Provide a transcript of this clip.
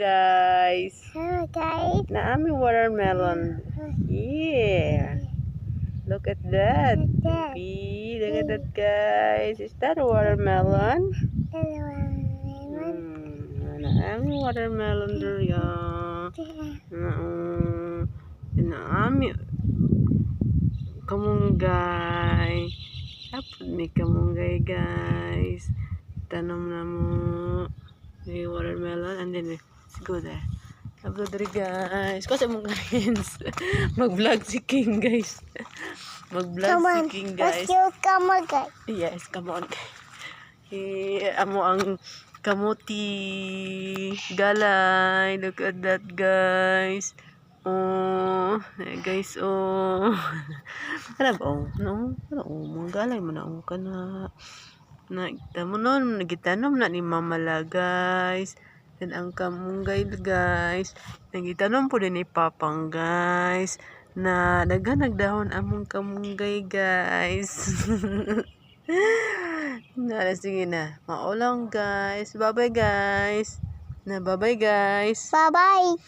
guys. Hello guys. Naami watermelon. Yeah. Look at that. Baby. Look at that, guys. Is that a watermelon? Naami watermelon duriya. Naami kamunggay. Apod may kamunggay, guys. Tanom na mo. May watermelon. And then, let's go there. Upload rin, guys. Kasi mong guys. Mag-vlog si King, guys. Mag-vlog si King, guys. Come on, guys. Yes, come on. Amo ang kamuti. Galay. Look at that, guys. Oh, guys, oh. Ano ba, oh? No? Ano, oh, mga galay mo na, oh, ka na. Nakita mo nun, nagitanom na ni Mamala, guys. Yan ang kamunggay, guys. Nagitanom po din ni Papang, guys. Na nagdahon among kamunggay, guys. Sige na. Maulang, guys. Bye-bye, guys. Bye-bye, guys. Bye-bye.